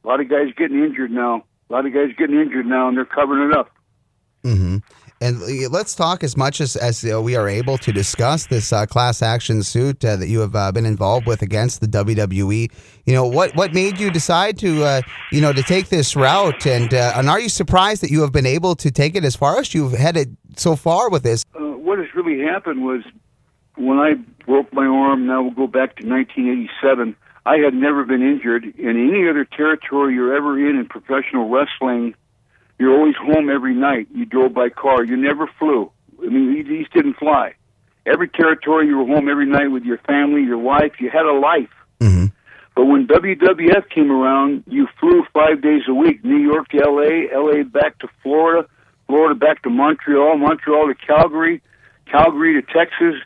A lot of guys getting injured now. And they're covering it up. Mm-hmm. And let's talk as much as we are able to discuss this class action suit that you have been involved with against the WWE. What made you decide to to take this route, and are you surprised that you have been able to take it as far as you've headed so far with this? What has really happened was when I broke my arm. Now we'll go back to 1987. I had never been injured in any other territory you're ever in professional wrestling. You're always home every night. You drove by car. You never flew. I mean, you just didn't fly. Every territory, you were home every night with your family, your wife. You had a life. Mm-hmm. But when WWF came around, you flew 5 days a week. New York to L.A., L.A. back to Florida, Florida back to Montreal, Montreal to Calgary, Calgary to Texas.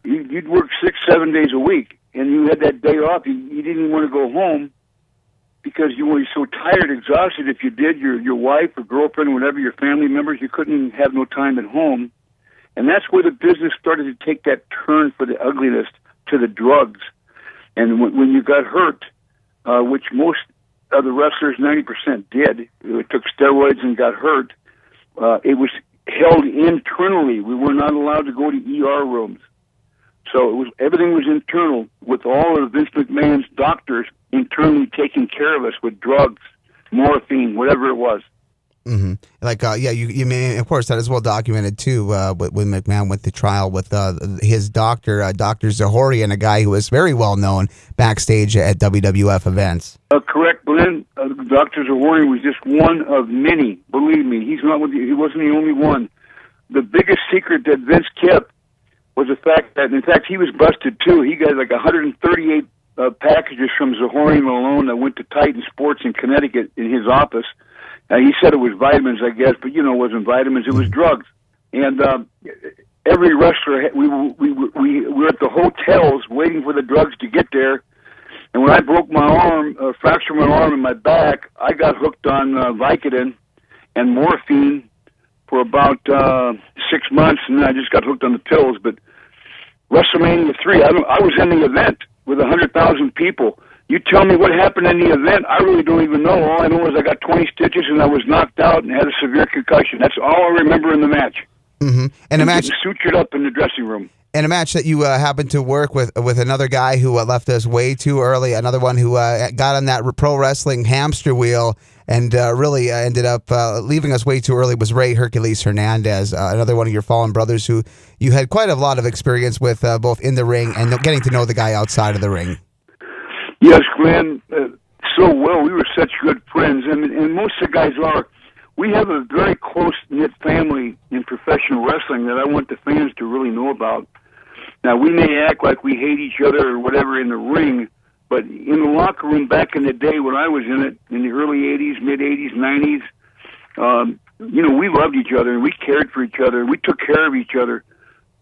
You'd work 6-7 days a week, and you had that day off. You didn't even want to go home, because you were so tired, exhausted. If you did, your wife or girlfriend, whatever, your family members, you couldn't even have no time at home. And that's where the business started to take that turn for the ugliness to the drugs. And when you got hurt, which most of the wrestlers, 90% did, took steroids and got hurt, it was held internally. We were not allowed to go to ER rooms. So everything was internal, with all of Vince McMahon's doctors internally taking care of us with drugs, morphine, whatever it was. Mm-hmm. You mean, of course, that is well documented too. When McMahon went to trial with his doctor, Dr. Zahorian, a guy who was very well known backstage at WWF events. Correct, Glenn. Dr. Zahorian was just one of many. Believe me, he wasn't the only one. The biggest secret that Vince kept was the fact that, in fact, he was busted too. He got like 138 packages from Zahorian alone that went to Titan Sports in Connecticut in his office. He said it was vitamins, I guess, but it wasn't vitamins; it was drugs. And every wrestler, we were at the hotels waiting for the drugs to get there. And when I broke my arm, fractured my arm and my back, I got hooked on Vicodin and morphine for about 6 months, and then I just got hooked on the pills. But WrestleMania 3, I was in the event with 100,000 people. You tell me what happened in the event, I really don't even know. All I know is I got 20 stitches and I was knocked out and had a severe concussion. That's all I remember in the match. Mm-hmm. And a match sutured up in the dressing room. And a match that you happened to work with another guy who left us way too early, another one who got on that pro wrestling hamster wheel and really ended up leaving us way too early, was Ray Hercules Hernandez, another one of your fallen brothers who you had quite a lot of experience with both in the ring and getting to know the guy outside of the ring. Yes, Glenn, so well. We were such good friends, and most of the guys are. We have a very close-knit family in professional wrestling that I want the fans to really know about. Now, we may act like we hate each other or whatever in the ring, but in the locker room back in the day when I was in it, in the early 80s, mid-80s, 90s, we loved each other and we cared for each other. We took care of each other.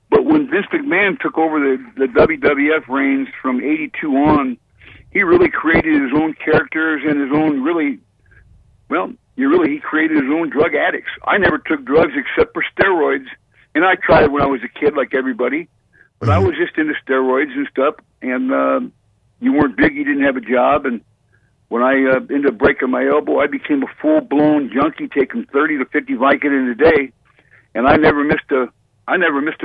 But when Vince McMahon took over the WWF reigns from 82 on, he really created his own characters and his own he created his own drug addicts. I never took drugs except for steroids, and I tried it when I was a kid like everybody, but I was just into steroids and stuff, and you weren't big, you didn't have a job, and when I ended up breaking my elbow, I became a full-blown junkie, taking 30 to 50 Vicodin a day, and I never missed a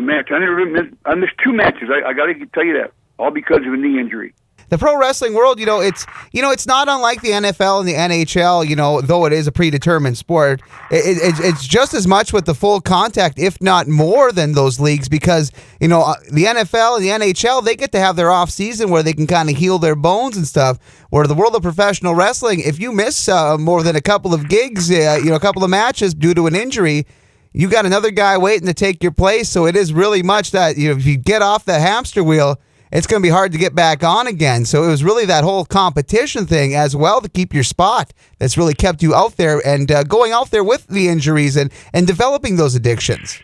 match. I missed 2 matches. I got to tell you that, all because of a knee injury. The pro wrestling world, it's not unlike the NFL and the NHL, though it is a predetermined sport. It's just as much with the full contact, if not more than those leagues, because, the NFL and the NHL, they get to have their off season where they can kind of heal their bones and stuff, where the world of professional wrestling, if you miss more than a couple of gigs, a couple of matches due to an injury, you got another guy waiting to take your place. So it is really much that, if you get off the hamster wheel, it's going to be hard to get back on again. So it was really that whole competition thing as well to keep your spot that's really kept you out there and going out there with the injuries and developing those addictions.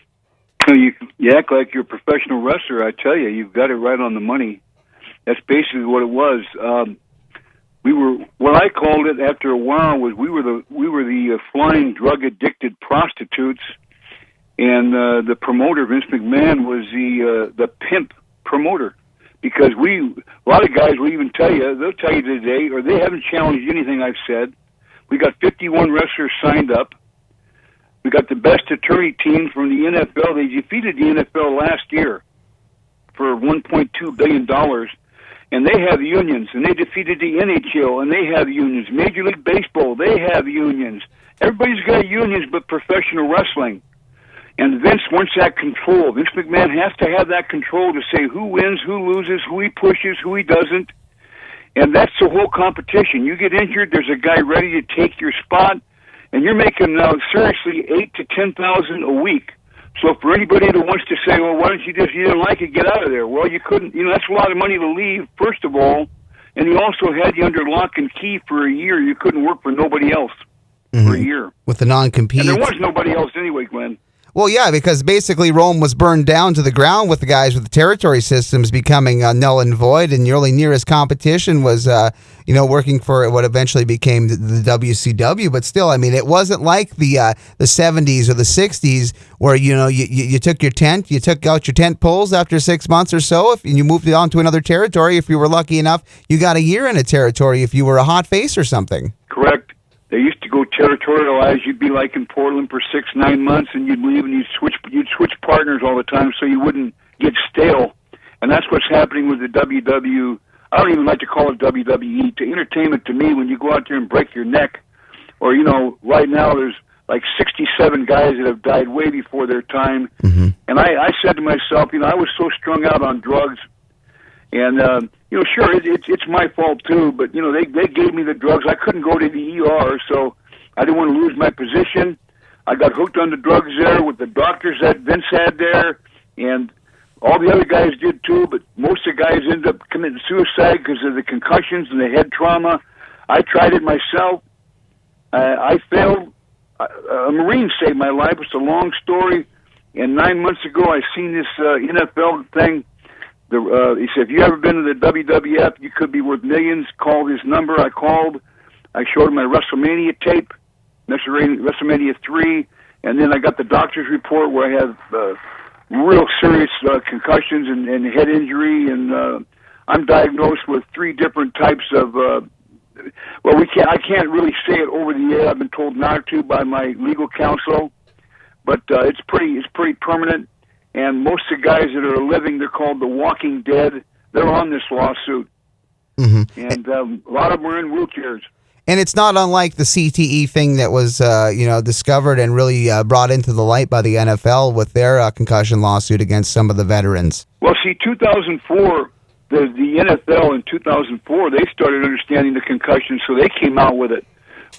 You act like you're a professional wrestler. I tell you, you've got it right on the money. That's basically what it was. What I called it after a while was we were the flying drug addicted prostitutes, and the promoter Vince McMahon was the pimp promoter. because a lot of guys will even tell you, they'll tell you today, or they haven't challenged anything I've said. We got 51 wrestlers signed up. We got the best attorney team from the NFL. They defeated the NFL last year for $1.2 billion. And they have unions. And they defeated the NHL, and they have unions. Major League Baseball, they have unions. Everybody's got unions but professional wrestling. And Vince wants that control. Vince McMahon has to have that control to say who wins, who loses, who he pushes, who he doesn't. And that's the whole competition. You get injured, there's a guy ready to take your spot, and you're making now seriously $8,000 to $10,000 a week. So for anybody that wants to say, well, why don't you didn't like it, get out of there. Well, you couldn't. That's a lot of money to leave, first of all. And he also had you under lock and key for a year. You couldn't work for nobody else for a year. With the non-compete. And there was nobody else anyway, Glenn. Well, yeah, because basically Rome was burned down to the ground with the guys with the territory systems becoming null and void, and your only nearest competition was, working for what eventually became the WCW. But still, I mean, it wasn't like the 70s or the 60s where, you took your tent, you took out your tent poles after 6 months or so, and you moved it on to another territory. If you were lucky enough, you got a year in a territory if you were a hot face or something. Correct. They used to go territorialized. You'd be like in Portland for 6-9 months, and you'd leave, and you'd switch partners all the time, so you wouldn't get stale. And that's what's happening with the WW. I don't even like to call it WWE. To entertainment, to me, when you go out there and break your neck, or right now there's like 67 guys that have died way before their time. Mm-hmm. And I said to myself, I was so strung out on drugs. And, sure, it's my fault, too, but, they gave me the drugs. I couldn't go to the ER, so I didn't want to lose my position. I got hooked on the drugs there with the doctors that Vince had there, and all the other guys did, too, but most of the guys ended up committing suicide because of the concussions and the head trauma. I tried it myself. I failed. A Marine saved my life. It's a long story, and 9 months ago I seen this NFL thing. He said, if you ever been to the WWF, you could be worth millions. Call this number. I called. I showed him my WrestleMania tape, WrestleMania 3, and then I got the doctor's report where I have real serious concussions and head injury, and I'm diagnosed with 3 different types of. I can't really say it over the air. I've been told not to by my legal counsel, but it's pretty permanent. And most of the guys that are living, they're called the Walking Dead. They're on this lawsuit. Mm-hmm. And a lot of them are in wheelchairs. And it's not unlike the CTE thing that was, discovered and really brought into the light by the NFL with their concussion lawsuit against some of the veterans. Well, see, 2004, the NFL in 2004, they started understanding the concussion, so they came out with it.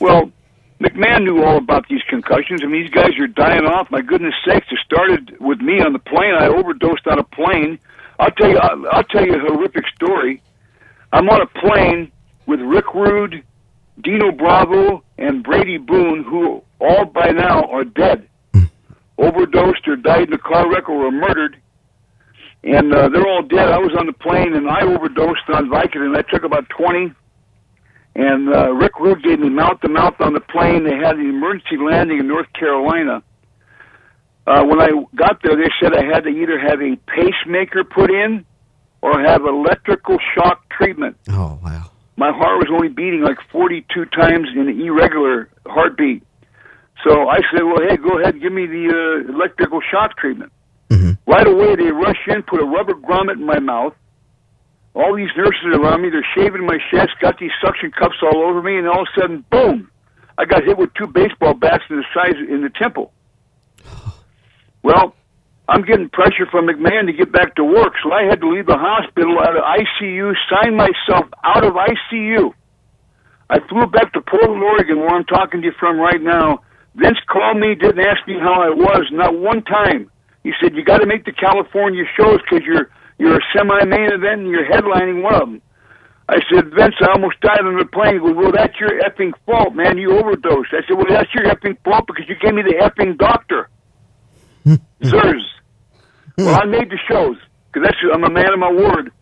Well, McMahon knew all about these concussions. I mean, these guys are dying off. My goodness sakes, it started with me on the plane. I overdosed on a plane. I'll tell you a horrific story. I'm on a plane with Rick Roode, Dino Bravo, and Brady Boone, who all by now are dead, overdosed or died in a car wreck or were murdered. And they're all dead. I was on the plane, and I overdosed on Vicodin. I took about 20. And Rick Roode gave me mouth-to-mouth on the plane. They had an emergency landing in North Carolina. When I got there, they said I had to either have a pacemaker put in or have electrical shock treatment. Oh, wow. My heart was only beating like 42 times in an irregular heartbeat. So I said, well, hey, go ahead, give me the electrical shock treatment. Mm-hmm. Right away, they rush in, put a rubber grommet in my mouth. All these nurses around me, they're shaving my chest, got these suction cups all over me, and all of a sudden, boom, I got hit with 2 baseball bats in the temple. Well, I'm getting pressure from McMahon to get back to work, so I had to leave the hospital out of ICU, sign myself out of ICU. I flew back to Portland, Oregon, where I'm talking to you from right now. Vince called me, didn't ask me how I was, not one time. He said, you got to make the California shows because you're a semi-main event and you're headlining one of them. I said, Vince, I almost died on the plane. He goes, well, that's your effing fault, man. You overdosed. I said, well, that's your effing fault because you gave me the effing doctor. Zers. Well, I made the shows because I'm a man of my word.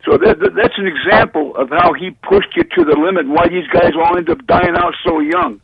So that's an example of how he pushed you to the limit, why these guys all end up dying out so young.